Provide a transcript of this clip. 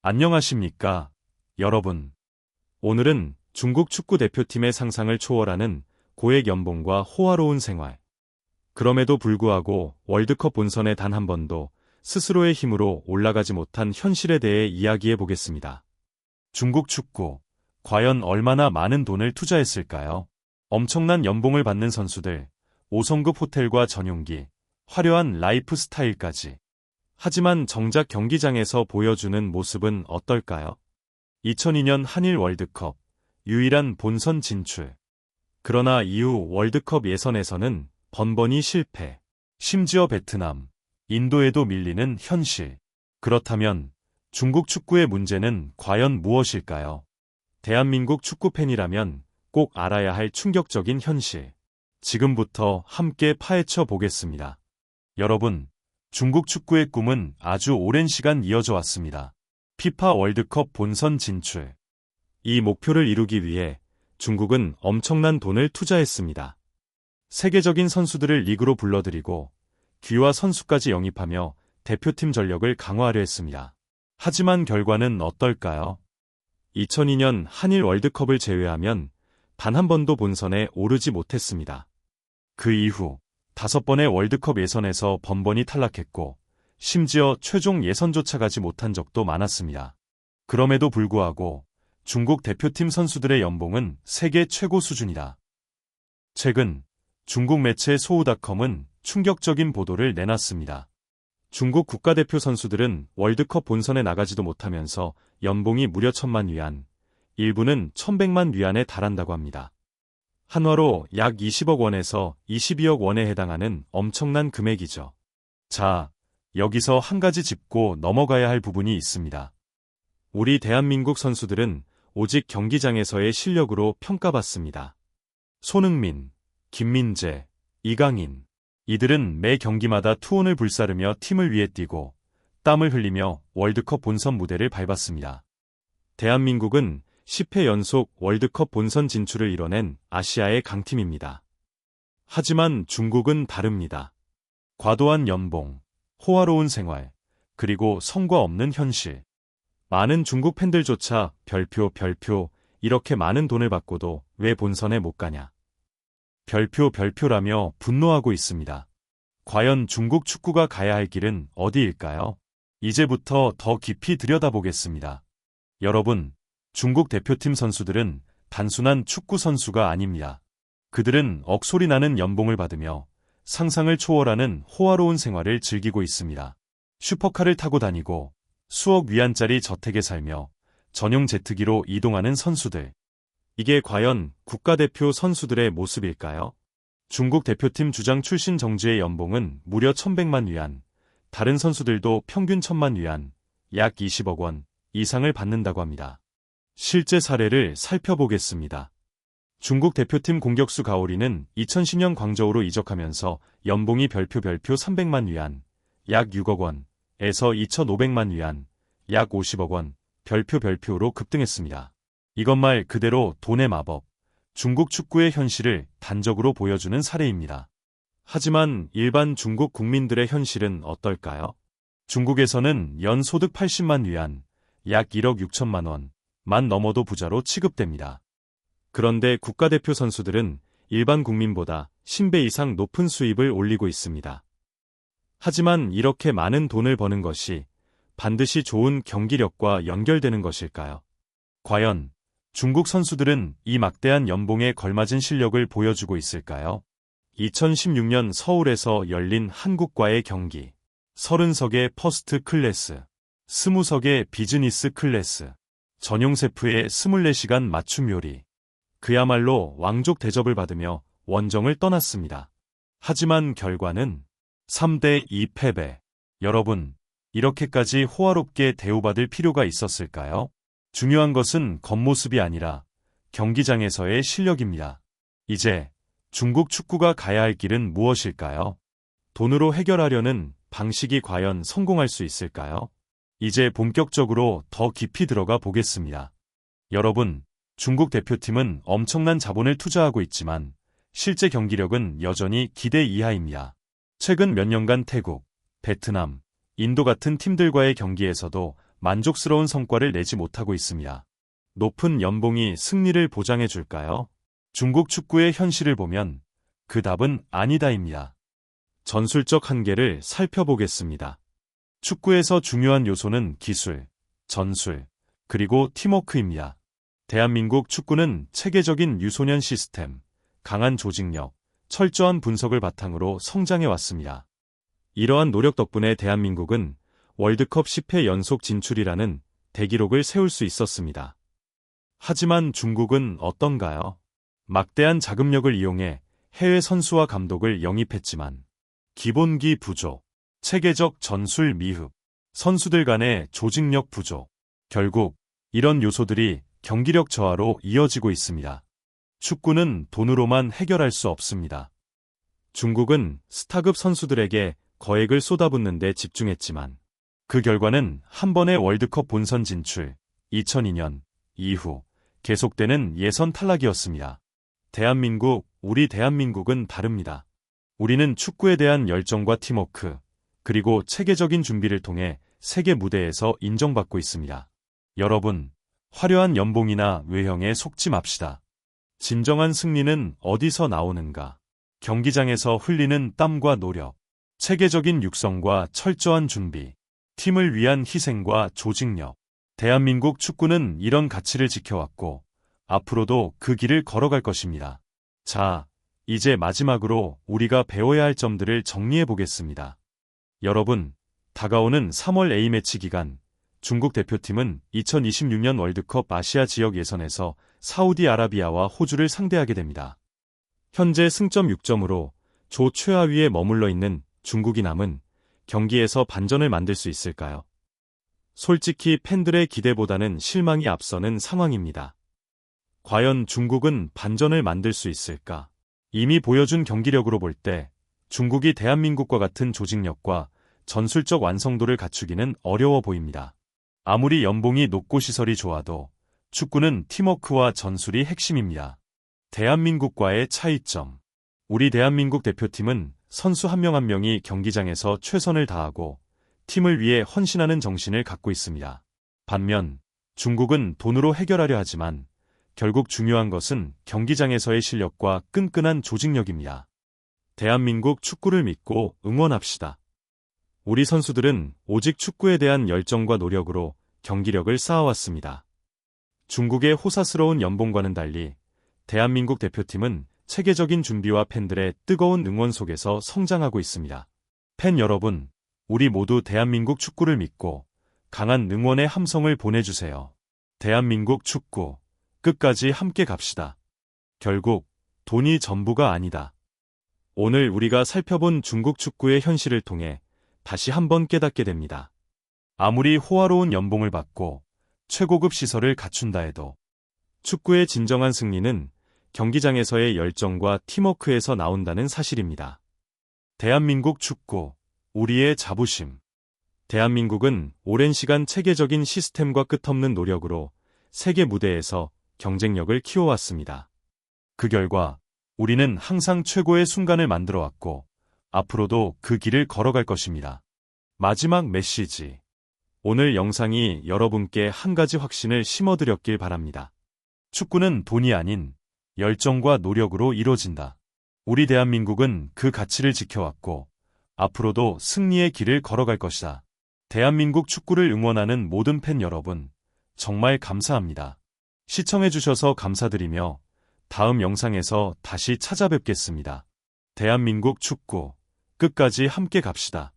안녕하십니까, 여러분. 오늘은 중국 축구 대표팀의 상상을 초월하는 고액 연봉과 호화로운 생활. 그럼에도 불구하고 월드컵 본선에 단 한 번도 스스로의 힘으로 올라가지 못한 현실에 대해 이야기해 보겠습니다. 중국 축구, 과연 얼마나 많은 돈을 투자했을까요? 엄청난 연봉을 받는 선수들, 5성급 호텔과 전용기, 화려한 라이프 스타일까지. 하지만 정작 경기장에서 보여주는 모습은 어떨까요? 2002년 한일 월드컵, 유일한 본선 진출. 그러나 이후 월드컵 예선에서는 번번이 실패. 심지어 베트남, 인도에도 밀리는 현실. 그렇다면 중국 축구의 문제는 과연 무엇일까요? 대한민국 축구팬이라면 꼭 알아야 할 충격적인 현실. 지금부터 함께 파헤쳐 보겠습니다. 여러분, 중국 축구의 꿈은 아주 오랜 시간 이어져 왔습니다. 피파 월드컵 본선 진출. 이 목표를 이루기 위해 중국은 엄청난 돈을 투자했습니다. 세계적인 선수들을 리그로 불러들이고 귀화 선수까지 영입하며 대표팀 전력을 강화하려 했습니다. 하지만 결과는 어떨까요? 2002년 한일 월드컵을 제외하면 단 한 번도 본선에 오르지 못했습니다. 그 이후 5번의 월드컵 예선에서 번번이 탈락했고 심지어 최종 예선조차 가지 못한 적도 많았습니다. 그럼에도 불구하고 중국 대표팀 선수들의 연봉은 세계 최고 수준이다. 최근 중국 매체 소우닷컴은 충격적인 보도를 내놨습니다. 중국 국가대표 선수들은 월드컵 본선에 나가지도 못하면서 연봉이 무려 1,000만 위안, 일부는 1,100만 위안에 달한다고 합니다. 한화로 약 20억 원에서 22억 원에 해당하는 엄청난 금액이죠. 자, 여기서 한 가지 짚고 넘어가야 할 부분이 있습니다. 우리 대한민국 선수들은 오직 경기장에서의 실력으로 평가받습니다. 손흥민, 김민재, 이강인. 이들은 매 경기마다 투혼을 불사르며 팀을 위해 뛰고 땀을 흘리며 월드컵 본선 무대를 밟았습니다. 대한민국은 10회 연속 월드컵 본선 진출을 이뤄낸 아시아의 강팀입니다. 하지만 중국은 다릅니다. 과도한 연봉, 호화로운 생활, 그리고 성과 없는 현실. 많은 중국 팬들조차 별표 이렇게 많은 돈을 받고도 왜 본선에 못 가냐. 별표라며 분노하고 있습니다. 과연 중국 축구가 가야 할 길은 어디일까요? 이제부터 더 깊이 들여다보겠습니다. 여러분, 중국 대표팀 선수들은 단순한 축구 선수가 아닙니다. 그들은 억소리 나는 연봉을 받으며 상상을 초월하는 호화로운 생활을 즐기고 있습니다. 슈퍼카를 타고 다니고 수억 위안짜리 저택에 살며 전용 제트기로 이동하는 선수들. 이게 과연 국가대표 선수들의 모습일까요? 중국 대표팀 주장 출신 정주의 연봉은 무려 1,100만 위안, 다른 선수들도 평균 1,000만 위안, 약 20억 원 이상을 받는다고 합니다. 실제 사례를 살펴보겠습니다. 중국 대표팀 공격수 가오리는 2010년 광저우로 이적하면서 연봉이 별표 300만 위안, 약 6억 원에서 2,500만 위안, 약 50억 원, 별표로 급등했습니다. 이것 말 그대로 돈의 마법, 중국 축구의 현실을 단적으로 보여주는 사례입니다. 하지만 일반 중국 국민들의 현실은 어떨까요? 중국에서는 연 소득 80만 위안, 약 1억 6천만 원만 넘어도 부자로 취급됩니다. 그런데 국가대표 선수들은 일반 국민보다 10배 이상 높은 수입을 올리고 있습니다. 하지만 이렇게 많은 돈을 버는 것이 반드시 좋은 경기력과 연결되는 것일까요? 과연 중국 선수들은 이 막대한 연봉에 걸맞은 실력을 보여주고 있을까요? 2016년 서울에서 열린 한국과의 경기. 30석의 퍼스트 클래스, 20석의 비즈니스 클래스, 전용 셰프의 24시간 맞춤 요리. 그야말로 왕족 대접을 받으며 원정을 떠났습니다. 하지만 결과는 3대2 패배. 여러분, 이렇게까지 호화롭게 대우받을 필요가 있었을까요? 중요한 것은 겉모습이 아니라 경기장에서의 실력입니다. 이제 중국 축구가 가야 할 길은 무엇일까요? 돈으로 해결하려는 방식이 과연 성공할 수 있을까요? 이제 본격적으로 더 깊이 들어가 보겠습니다. 여러분, 중국 대표팀은 엄청난 자본을 투자하고 있지만 실제 경기력은 여전히 기대 이하입니다. 최근 몇 년간 태국, 베트남, 인도 같은 팀들과의 경기에서도 만족스러운 성과를 내지 못하고 있습니다. 높은 연봉이 승리를 보장해 줄까요? 중국 축구의 현실을 보면 그 답은 아니다입니다. 전술적 한계를 살펴보겠습니다. 축구에서 중요한 요소는 기술, 전술, 그리고 팀워크입니다. 대한민국 축구는 체계적인 유소년 시스템, 강한 조직력, 철저한 분석을 바탕으로 성장해 왔습니다. 이러한 노력 덕분에 대한민국은 월드컵 10회 연속 진출이라는 대기록을 세울 수 있었습니다. 하지만 중국은 어떤가요? 막대한 자금력을 이용해 해외 선수와 감독을 영입했지만 기본기 부족, 체계적 전술 미흡, 선수들 간의 조직력 부족, 결국 이런 요소들이 경기력 저하로 이어지고 있습니다. 축구는 돈으로만 해결할 수 없습니다. 중국은 스타급 선수들에게 거액을 쏟아붓는 데 집중했지만 그 결과는 한 번의 월드컵 본선 진출, 2002년 이후 계속되는 예선 탈락이었습니다. 우리 대한민국은 다릅니다. 우리는 축구에 대한 열정과 팀워크, 그리고 체계적인 준비를 통해 세계 무대에서 인정받고 있습니다. 여러분, 화려한 연봉이나 외형에 속지 맙시다. 진정한 승리는 어디서 나오는가? 경기장에서 흘리는 땀과 노력, 체계적인 육성과 철저한 준비, 팀을 위한 희생과 조직력. 대한민국 축구는 이런 가치를 지켜왔고 앞으로도 그 길을 걸어갈 것입니다. 자, 이제 마지막으로 우리가 배워야 할 점들을 정리해 보겠습니다. 여러분, 다가오는 3월 A매치 기간 중국 대표팀은 2026년 월드컵 아시아 지역 예선에서 사우디아라비아와 호주를 상대하게 됩니다. 현재 승점 6점으로 조 최하위에 머물러 있는 중국이 남은 경기에서 반전을 만들 수 있을까요? 솔직히 팬들의 기대보다는 실망이 앞서는 상황입니다. 과연 중국은 반전을 만들 수 있을까? 이미 보여준 경기력으로 볼 때 중국이 대한민국과 같은 조직력과 전술적 완성도를 갖추기는 어려워 보입니다. 아무리 연봉이 높고 시설이 좋아도 축구는 팀워크와 전술이 핵심입니다. 대한민국과의 차이점. 우리 대한민국 대표팀은 선수 한 명 한 명이 경기장에서 최선을 다하고 팀을 위해 헌신하는 정신을 갖고 있습니다. 반면 중국은 돈으로 해결하려 하지만 결국 중요한 것은 경기장에서의 실력과 끈끈한 조직력입니다. 대한민국 축구를 믿고 응원합시다. 우리 선수들은 오직 축구에 대한 열정과 노력으로 경기력을 쌓아왔습니다. 중국의 호사스러운 연봉과는 달리 대한민국 대표팀은 체계적인 준비와 팬들의 뜨거운 응원 속에서 성장하고 있습니다. 팬 여러분, 우리 모두 대한민국 축구를 믿고 강한 응원의 함성을 보내주세요. 대한민국 축구, 끝까지 함께 갑시다. 결국 돈이 전부가 아니다. 오늘 우리가 살펴본 중국 축구의 현실을 통해 다시 한번 깨닫게 됩니다. 아무리 호화로운 연봉을 받고 최고급 시설을 갖춘다 해도 축구의 진정한 승리는 경기장에서의 열정과 팀워크에서 나온다는 사실입니다. 대한민국 축구, 우리의 자부심. 대한민국은 오랜 시간 체계적인 시스템과 끝없는 노력으로 세계 무대에서 경쟁력을 키워왔습니다. 그 결과 우리는 항상 최고의 순간을 만들어왔고 앞으로도 그 길을 걸어갈 것입니다. 마지막 메시지. 오늘 영상이 여러분께 한 가지 확신을 심어드렸길 바랍니다. 축구는 돈이 아닌 열정과 노력으로 이루어진다. 우리 대한민국은 그 가치를 지켜왔고 앞으로도 승리의 길을 걸어갈 것이다. 대한민국 축구를 응원하는 모든 팬 여러분, 정말 감사합니다. 시청해주셔서 감사드리며 다음 영상에서 다시 찾아뵙겠습니다. 대한민국 축구, 끝까지 함께 갑시다.